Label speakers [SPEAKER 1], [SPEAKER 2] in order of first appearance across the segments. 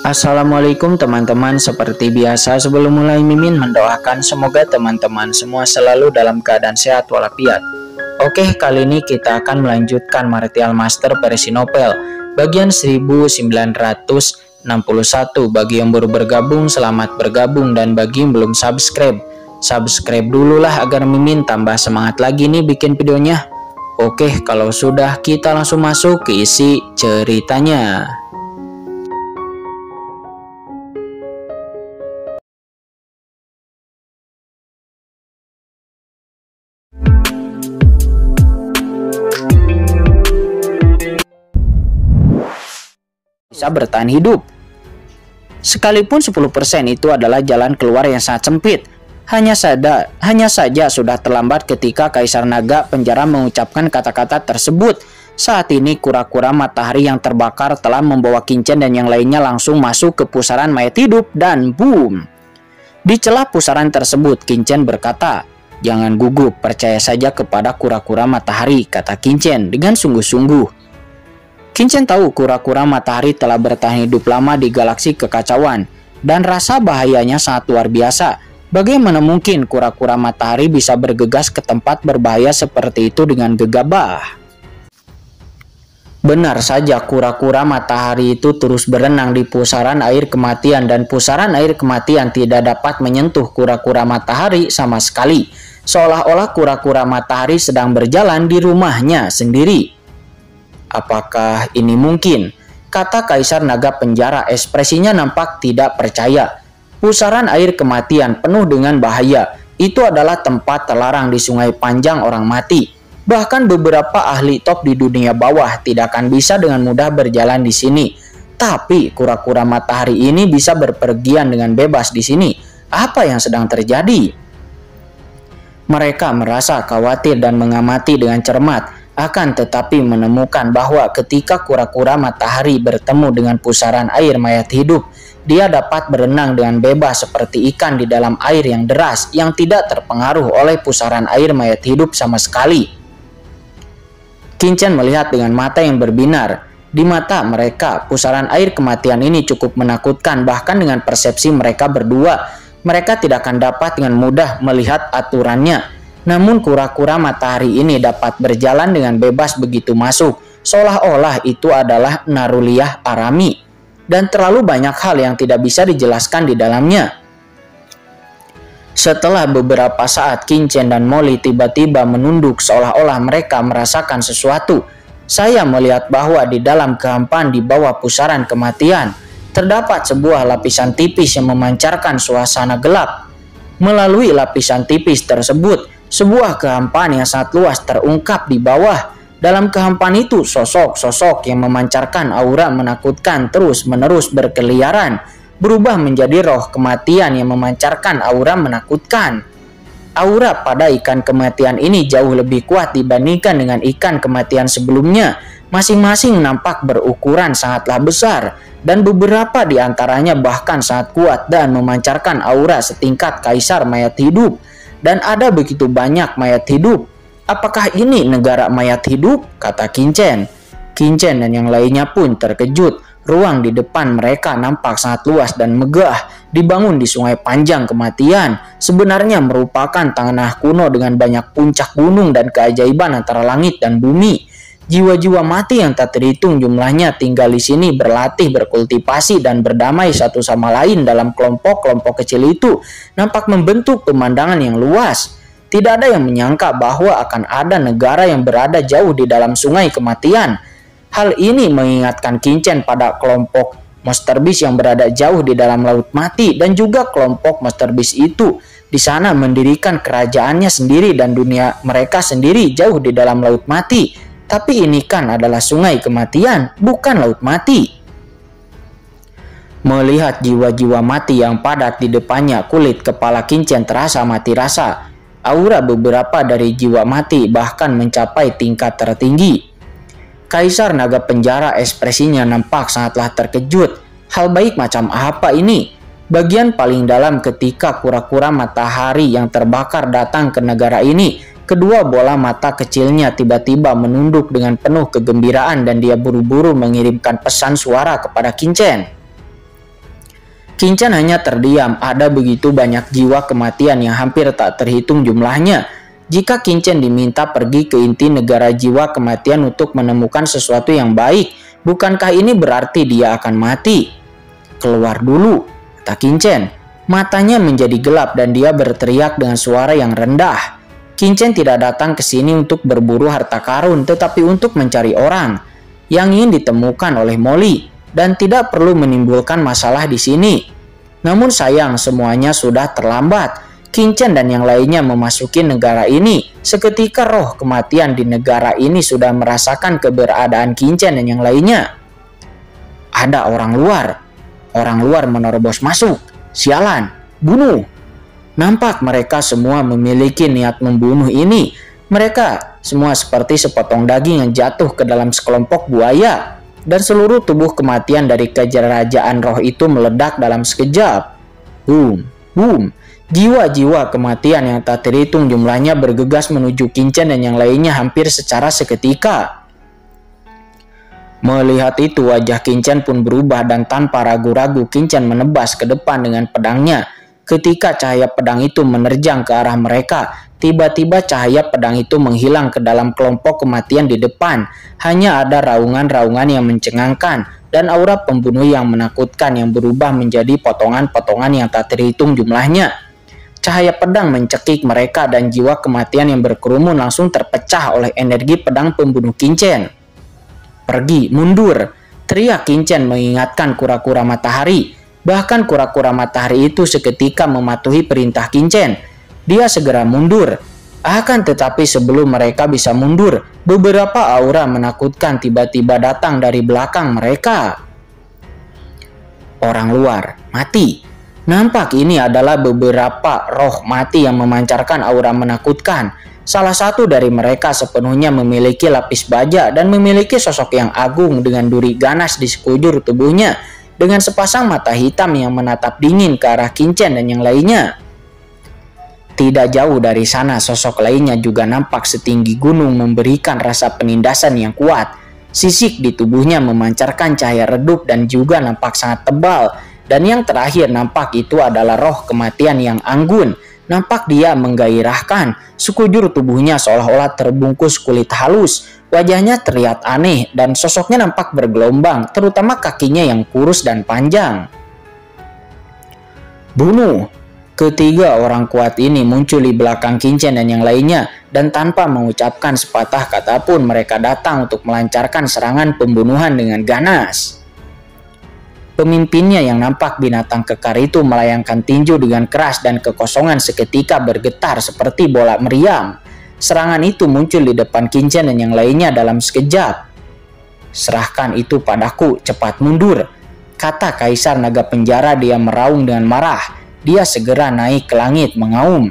[SPEAKER 1] Assalamualaikum teman-teman, seperti biasa sebelum mulai Mimin mendoakan semoga teman-teman semua selalu dalam keadaan sehat walafiat. Oke, kali ini kita akan melanjutkan Martial Master versi novel bagian 1961. Bagi yang baru bergabung, selamat bergabung, dan bagi yang belum subscribe dulu lah agar Mimin tambah semangat lagi nih bikin videonya. Oke, kalau sudah kita langsung masuk ke isi ceritanya. Bisa bertahan hidup. Sekalipun 10% itu adalah jalan keluar yang sangat sempit. Hanya saja sudah terlambat ketika Kaisar Naga Penjara mengucapkan kata-kata tersebut. Saat ini kura-kura matahari yang terbakar telah membawa Kincen dan yang lainnya langsung masuk ke pusaran mayat hidup dan boom. Di celah pusaran tersebut, Kincen berkata, "Jangan gugup, percaya saja kepada kura-kura matahari," kata Kincen dengan sungguh-sungguh. Kincen tahu kura-kura matahari telah bertahan hidup lama di galaksi kekacauan, dan rasa bahayanya sangat luar biasa. Bagaimana mungkin kura-kura matahari bisa bergegas ke tempat berbahaya seperti itu dengan gegabah? Benar saja, kura-kura matahari itu terus berenang di pusaran air kematian, dan pusaran air kematian tidak dapat menyentuh kura-kura matahari sama sekali. Seolah-olah kura-kura matahari sedang berjalan di rumahnya sendiri. "Apakah ini mungkin?" kata Kaisar Naga Penjara. Ekspresinya nampak tidak percaya. Pusaran air kematian penuh dengan bahaya. Itu adalah tempat terlarang di Sungai Panjang orang mati. Bahkan beberapa ahli top di dunia bawah tidak akan bisa dengan mudah berjalan di sini. Tapi kura-kura matahari ini bisa berpergian dengan bebas di sini. Apa yang sedang terjadi? Mereka merasa khawatir dan mengamati dengan cermat. Akan tetapi menemukan bahwa ketika kura-kura matahari bertemu dengan pusaran air mayat hidup, dia dapat berenang dengan bebas seperti ikan di dalam air yang deras yang tidak terpengaruh oleh pusaran air mayat hidup sama sekali. Kincen melihat dengan mata yang berbinar. Di mata mereka, pusaran air kematian ini cukup menakutkan. Bahkan dengan persepsi mereka berdua, mereka tidak akan dapat dengan mudah melihat aturannya. Namun kura-kura matahari ini dapat berjalan dengan bebas begitu masuk, seolah-olah itu adalah Naruliyah Arami, dan terlalu banyak hal yang tidak bisa dijelaskan di dalamnya. Setelah beberapa saat, Kincen dan Molly tiba-tiba menunduk seolah-olah mereka merasakan sesuatu. "Saya melihat bahwa di dalam kehampaan di bawah pusaran kematian, terdapat sebuah lapisan tipis yang memancarkan suasana gelap. Melalui lapisan tipis tersebut, sebuah kehampaan yang sangat luas terungkap di bawah. Dalam kehampaan itu, sosok-sosok yang memancarkan aura menakutkan terus-menerus berkeliaran, berubah menjadi roh kematian yang memancarkan aura menakutkan. Aura pada ikan kematian ini jauh lebih kuat dibandingkan dengan ikan kematian sebelumnya. Masing-masing nampak berukuran sangatlah besar, dan beberapa di antaranya bahkan sangat kuat dan memancarkan aura setingkat kaisar mayat hidup. Dan ada begitu banyak mayat hidup. Apakah ini negara mayat hidup?" kata Kincen. Kincen dan yang lainnya pun terkejut. Ruang di depan mereka nampak sangat luas dan megah. Dibangun di Sungai Panjang Kematian, sebenarnya merupakan tanah kuno dengan banyak puncak gunung dan keajaiban antara langit dan bumi. Jiwa-jiwa mati yang tak terhitung jumlahnya tinggal di sini, berlatih, berkultivasi, dan berdamai satu sama lain dalam kelompok-kelompok kecil itu nampak membentuk pemandangan yang luas. Tidak ada yang menyangka bahwa akan ada negara yang berada jauh di dalam sungai kematian. Hal ini mengingatkan Kincen pada kelompok Monster Beast yang berada jauh di dalam laut mati, dan juga kelompok Monster Beast itu di sana mendirikan kerajaannya sendiri dan dunia mereka sendiri jauh di dalam laut mati. Tapi ini kan adalah sungai kematian, bukan laut mati. Melihat jiwa-jiwa mati yang padat di depannya, kulit kepala Kincen terasa mati rasa. Aura beberapa dari jiwa mati bahkan mencapai tingkat tertinggi. Kaisar Naga Penjara ekspresinya nampak sangatlah terkejut. Hal baik macam apa ini? Bagian paling dalam ketika kura-kura matahari yang terbakar datang ke negara ini, kedua bola mata kecilnya tiba-tiba menunduk dengan penuh kegembiraan dan dia buru-buru mengirimkan pesan suara kepada Kincen. Kincen hanya terdiam. Ada begitu banyak jiwa kematian yang hampir tak terhitung jumlahnya. Jika Kincen diminta pergi ke inti negara jiwa kematian untuk menemukan sesuatu yang baik, bukankah ini berarti dia akan mati? Keluar dulu, kata Kincen. Matanya menjadi gelap dan dia berteriak dengan suara yang rendah. Kincen tidak datang ke sini untuk berburu harta karun, tetapi untuk mencari orang yang ingin ditemukan oleh Molly dan tidak perlu menimbulkan masalah di sini. Namun sayang, semuanya sudah terlambat. Kincen dan yang lainnya memasuki negara ini. Seketika roh kematian di negara ini sudah merasakan keberadaan Kincen dan yang lainnya. Ada orang luar. Orang luar menerobos masuk. Sialan, bunuh. Nampak mereka semua memiliki niat membunuh ini. Mereka semua seperti sepotong daging yang jatuh ke dalam sekelompok buaya. Dan seluruh tubuh kematian dari kerajaan roh itu meledak dalam sekejap. Boom, boom. Jiwa-jiwa kematian yang tak terhitung jumlahnya bergegas menuju Kincen dan yang lainnya hampir secara seketika. Melihat itu, wajah Kincen pun berubah dan tanpa ragu-ragu Kincen menebas ke depan dengan pedangnya. Ketika cahaya pedang itu menerjang ke arah mereka, tiba-tiba cahaya pedang itu menghilang ke dalam kelompok kematian di depan. Hanya ada raungan-raungan yang mencengangkan dan aura pembunuh yang menakutkan yang berubah menjadi potongan-potongan yang tak terhitung jumlahnya. Cahaya pedang mencekik mereka dan jiwa kematian yang berkerumun langsung terpecah oleh energi pedang pembunuh Kincen. Pergi, mundur, teriak Kincen mengingatkan kura-kura matahari. Bahkan kura-kura matahari itu seketika mematuhi perintah Kincen. Dia segera mundur. Akan tetapi sebelum mereka bisa mundur, beberapa aura menakutkan tiba-tiba datang dari belakang mereka. Orang luar, mati. Nampak ini adalah beberapa roh mati yang memancarkan aura menakutkan. Salah satu dari mereka sepenuhnya memiliki lapis baja dan memiliki sosok yang agung dengan duri ganas di sekujur tubuhnya. Dengan sepasang mata hitam yang menatap dingin ke arah Kincen dan yang lainnya. Tidak jauh dari sana, sosok lainnya juga nampak setinggi gunung memberikan rasa penindasan yang kuat. Sisik di tubuhnya memancarkan cahaya redup dan juga nampak sangat tebal. Dan yang terakhir nampak itu adalah roh kematian yang anggun. Nampak dia menggairahkan. Sekujur tubuhnya seolah-olah terbungkus kulit halus. Wajahnya terlihat aneh dan sosoknya nampak bergelombang, terutama kakinya yang kurus dan panjang. Bunuh! Ketiga orang kuat ini muncul di belakang Kincen dan yang lainnya, dan tanpa mengucapkan sepatah kata pun mereka datang untuk melancarkan serangan pembunuhan dengan ganas. Pemimpinnya yang nampak binatang kekar itu melayangkan tinju dengan keras dan kekosongan seketika bergetar seperti bola meriam. Serangan itu muncul di depan Kincen dan yang lainnya dalam sekejap. Serahkan itu padaku, cepat mundur, kata Kaisar Naga Penjara. Dia meraung dengan marah. Dia segera naik ke langit mengaum.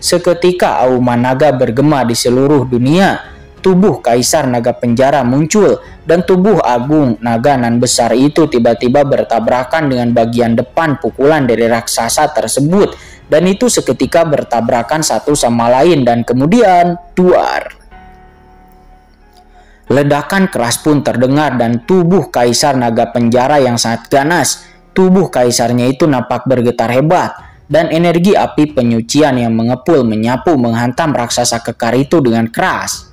[SPEAKER 1] Seketika auman naga bergema di seluruh dunia. Tubuh Kaisar Naga Penjara muncul dan tubuh agung naga nan besar itu tiba-tiba bertabrakan dengan bagian depan pukulan dari raksasa tersebut. Dan itu seketika bertabrakan satu sama lain dan kemudian duar. Ledakan keras pun terdengar dan tubuh Kaisar Naga Penjara yang sangat ganas. Tubuh kaisarnya itu nampak bergetar hebat dan energi api penyucian yang mengepul menyapu menghantam raksasa kekar itu dengan keras.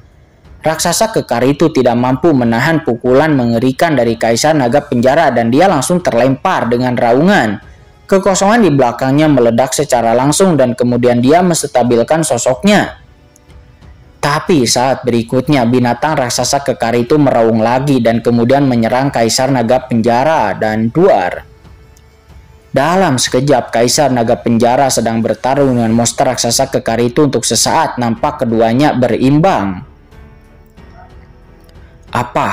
[SPEAKER 1] Raksasa kekar itu tidak mampu menahan pukulan mengerikan dari Kaisar Naga Penjara dan dia langsung terlempar dengan raungan. Kekosongan di belakangnya meledak secara langsung dan kemudian dia menstabilkan sosoknya. Tapi saat berikutnya binatang raksasa kekar itu meraung lagi dan kemudian menyerang Kaisar Naga Penjara dan duar. Dalam sekejap Kaisar Naga Penjara sedang bertarung dengan monster raksasa kekar itu untuk sesaat nampak keduanya berimbang. Apa?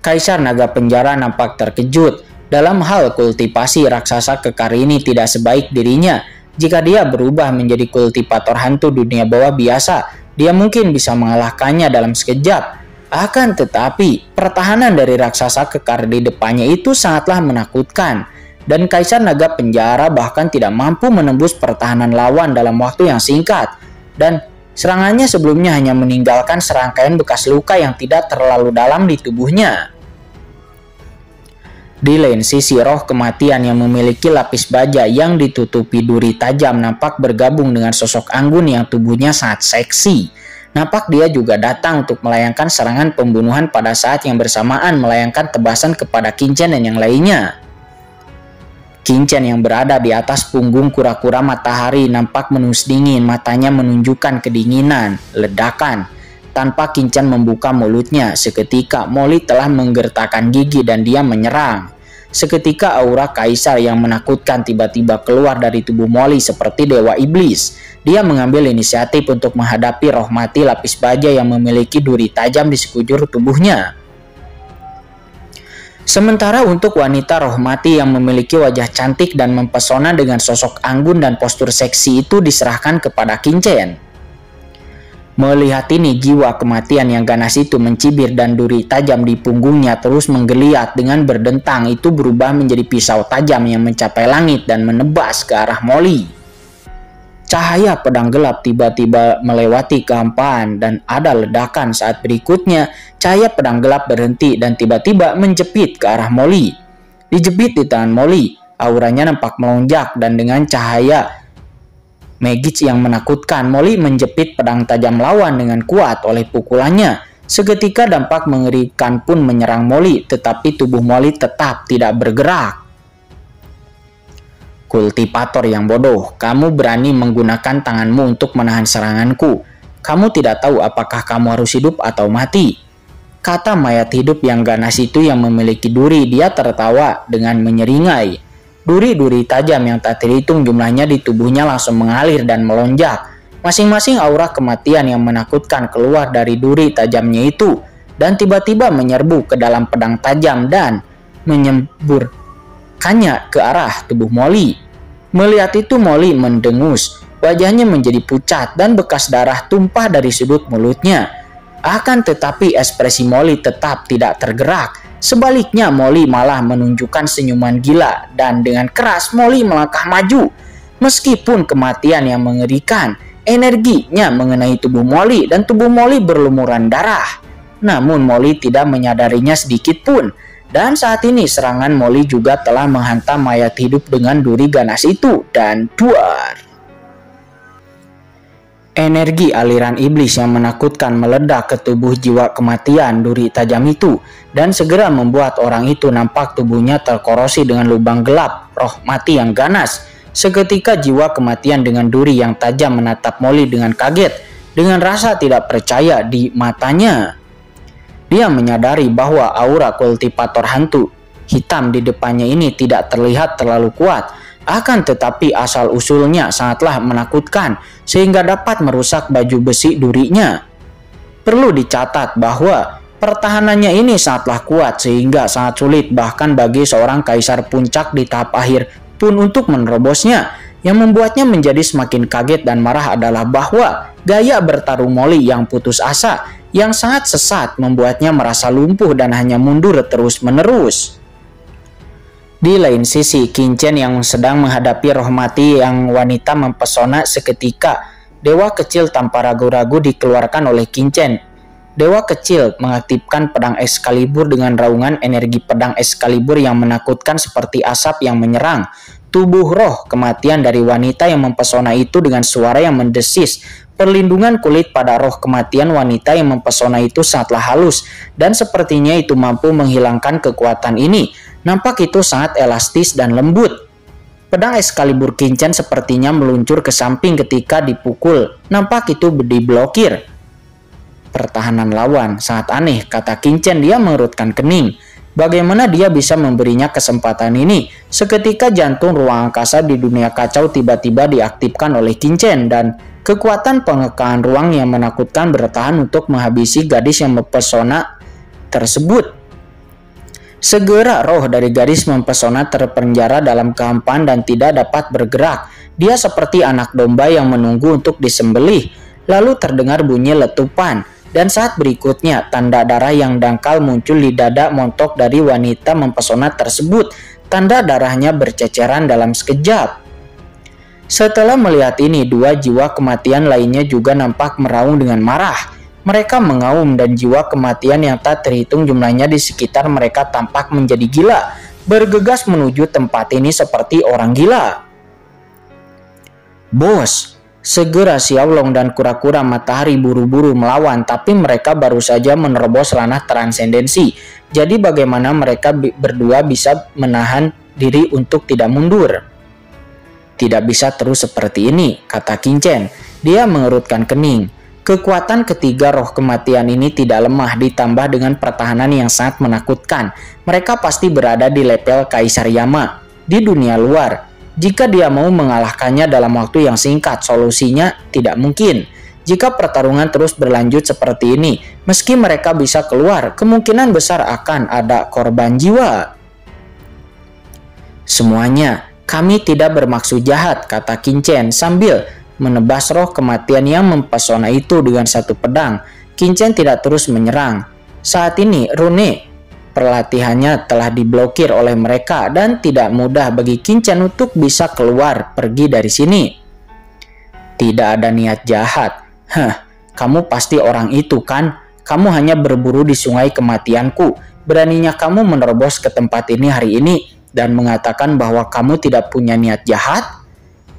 [SPEAKER 1] Kaisar Naga Penjara nampak terkejut. Dalam hal kultivasi, raksasa kekar ini tidak sebaik dirinya. Jika dia berubah menjadi kultivator hantu dunia bawah biasa, dia mungkin bisa mengalahkannya dalam sekejap. Akan tetapi, pertahanan dari raksasa kekar di depannya itu sangatlah menakutkan. Dan Kaisar Naga Penjara bahkan tidak mampu menembus pertahanan lawan dalam waktu yang singkat. Dan serangannya sebelumnya hanya meninggalkan serangkaian bekas luka yang tidak terlalu dalam di tubuhnya. Di lain sisi, roh kematian yang memiliki lapis baja yang ditutupi duri tajam nampak bergabung dengan sosok Anggun yang tubuhnya sangat seksi. Nampak dia juga datang untuk melayangkan serangan pembunuhan pada saat yang bersamaan melayangkan tebasan kepada Qingchen dan yang lainnya. Qingchen yang berada di atas punggung kura-kura matahari nampak menus dingin, matanya menunjukkan kedinginan, ledakan. Tanpa Qingchen membuka mulutnya, seketika Molly telah menggertakkan gigi dan dia menyerang. Seketika aura kaisar yang menakutkan tiba-tiba keluar dari tubuh Molly seperti dewa iblis. Dia mengambil inisiatif untuk menghadapi roh mati lapis baja yang memiliki duri tajam di sekujur tubuhnya. Sementara untuk wanita roh mati yang memiliki wajah cantik dan mempesona dengan sosok anggun dan postur seksi itu diserahkan kepada Qingchen. Melihat ini, jiwa kematian yang ganas itu mencibir dan duri tajam di punggungnya terus menggeliat dengan berdentang itu berubah menjadi pisau tajam yang mencapai langit dan menebas ke arah Molly. Cahaya pedang gelap tiba-tiba melewati kehampaan dan ada ledakan. Saat berikutnya, cahaya pedang gelap berhenti dan tiba-tiba menjepit ke arah Molly. Dijepit di tangan Molly, auranya nampak melonjak dan dengan cahaya magis yang menakutkan, Molly menjepit pedang tajam lawan dengan kuat oleh pukulannya. Seketika dampak mengerikan pun menyerang Molly, tetapi tubuh Molly tetap tidak bergerak. Kultipator yang bodoh, kamu berani menggunakan tanganmu untuk menahan seranganku. Kamu tidak tahu apakah kamu harus hidup atau mati. Kata mayat hidup yang ganas itu yang memiliki duri. Dia tertawa dengan menyeringai. Duri-duri tajam yang tak terhitung jumlahnya di tubuhnya langsung mengalir dan melonjak. Masing-masing aura kematian yang menakutkan keluar dari duri tajamnya itu dan tiba-tiba menyerbu ke dalam pedang tajam dan menyemburkannya ke arah tubuh Molly. Melihat itu Molly mendengus, wajahnya menjadi pucat dan bekas darah tumpah dari sudut mulutnya. Akan tetapi ekspresi Molly tetap tidak tergerak. Sebaliknya Molly malah menunjukkan senyuman gila dan dengan keras Molly melangkah maju. Meskipun kematian yang mengerikan, energinya mengenai tubuh Molly dan tubuh Molly berlumuran darah. Namun Molly tidak menyadarinya sedikit pun. Dan saat ini serangan Molly juga telah menghantam mayat hidup dengan duri ganas itu dan duar. Energi aliran iblis yang menakutkan meledak ke tubuh jiwa kematian duri tajam itu dan segera membuat orang itu nampak tubuhnya terkorosi dengan lubang gelap roh mati yang ganas. Seketika jiwa kematian dengan duri yang tajam menatap Molly dengan kaget, dengan rasa tidak percaya di matanya. Dia menyadari bahwa aura kultipator hantu hitam di depannya ini tidak terlihat terlalu kuat. Akan tetapi asal-usulnya sangatlah menakutkan sehingga dapat merusak baju besi durinya. Perlu dicatat bahwa pertahanannya ini sangatlah kuat sehingga sangat sulit bahkan bagi seorang kaisar puncak di tahap akhir pun untuk menerobosnya. Yang membuatnya menjadi semakin kaget dan marah adalah bahwa gaya bertarung Molly yang putus asa yang sangat sesat membuatnya merasa lumpuh dan hanya mundur terus-menerus. Di lain sisi, Qingchen yang sedang menghadapi roh mati yang wanita mempesona seketika. Dewa kecil tanpa ragu-ragu dikeluarkan oleh Qingchen. Dewa kecil mengaktifkan pedang Excalibur dengan raungan energi pedang Excalibur yang menakutkan seperti asap yang menyerang tubuh roh kematian dari wanita yang mempesona itu dengan suara yang mendesis. Perlindungan kulit pada roh kematian wanita yang mempesona itu sangatlah halus dan sepertinya itu mampu menghilangkan kekuatan ini. Nampak itu sangat elastis dan lembut. Pedang Excalibur Qingchen sepertinya meluncur ke samping ketika dipukul. Nampak itu diblokir. Pertahanan lawan sangat aneh, kata Qingchen. Dia mengerutkan kening. Bagaimana dia bisa memberinya kesempatan ini? Seketika jantung ruang angkasa di dunia kacau tiba-tiba diaktifkan oleh Qingchen dan kekuatan pengekaan ruang yang menakutkan bertahan untuk menghabisi gadis yang mempesona tersebut. Segera roh dari gadis mempesona terpenjara dalam kehampaan dan tidak dapat bergerak. Dia seperti anak domba yang menunggu untuk disembelih. Lalu terdengar bunyi letupan. Dan saat berikutnya tanda darah yang dangkal muncul di dada montok dari wanita mempesona tersebut. Tanda darahnya berceceran dalam sekejap. Setelah melihat ini, dua jiwa kematian lainnya juga nampak meraung dengan marah. Mereka mengaum dan jiwa kematian yang tak terhitung jumlahnya di sekitar mereka tampak menjadi gila. bergegas menuju tempat ini seperti orang gila. "Bos!" segera Xiaolong dan kura-kura matahari buru-buru melawan, tapi mereka baru saja menerobos ranah transendensi. Jadi bagaimana mereka berdua bisa menahan diri untuk tidak mundur? "Tidak bisa terus seperti ini," kata Qingchen. Dia mengerutkan kening. Kekuatan ketiga roh kematian ini tidak lemah, ditambah dengan pertahanan yang sangat menakutkan. Mereka pasti berada di level Kaisar Yama di dunia luar. Jika dia mau mengalahkannya dalam waktu yang singkat, solusinya tidak mungkin. Jika pertarungan terus berlanjut seperti ini, meski mereka bisa keluar, kemungkinan besar akan ada korban jiwa. "Semuanya, kami tidak bermaksud jahat," kata Qingchen sambil menebas roh kematian yang mempesona itu dengan satu pedang. Qingchen tidak terus menyerang. Saat ini, rune perlatihannya telah diblokir oleh mereka dan tidak mudah bagi Qingchen untuk bisa keluar pergi dari sini. "Tidak ada niat jahat." "Kamu pasti orang itu kan? Kamu hanya berburu di sungai kematianku. Beraninya kamu menerobos ke tempat ini hari ini dan mengatakan bahwa kamu tidak punya niat jahat?"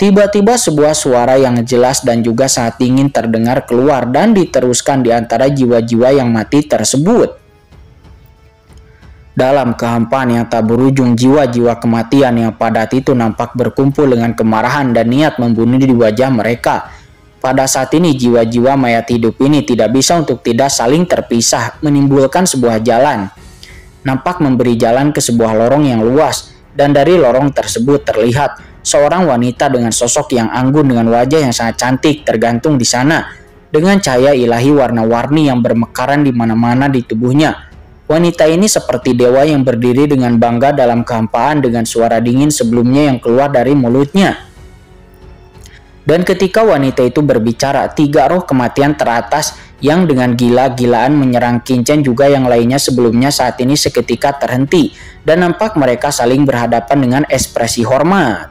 [SPEAKER 1] Tiba-tiba sebuah suara yang jelas dan juga sangat dingin terdengar keluar dan diteruskan di antara jiwa-jiwa yang mati tersebut. Dalam kehampaan yang tak berujung, jiwa-jiwa kematian yang padat itu nampak berkumpul dengan kemarahan dan niat membunuh di wajah mereka. Pada saat ini jiwa-jiwa mayat hidup ini tidak bisa untuk tidak saling terpisah, menimbulkan sebuah jalan. Nampak memberi jalan ke sebuah lorong yang luas, dan dari lorong tersebut terlihat seorang wanita dengan sosok yang anggun dengan wajah yang sangat cantik tergantung di sana, dengan cahaya ilahi warna-warni yang bermekaran di mana-mana di tubuhnya. Wanita ini seperti dewa yang berdiri dengan bangga dalam kehampaan dengan suara dingin sebelumnya yang keluar dari mulutnya. Dan ketika wanita itu berbicara, tiga roh kematian teratas yang dengan gila-gilaan menyerang Qingchen juga yang lainnya sebelumnya saat ini seketika terhenti dan nampak mereka saling berhadapan dengan ekspresi hormat.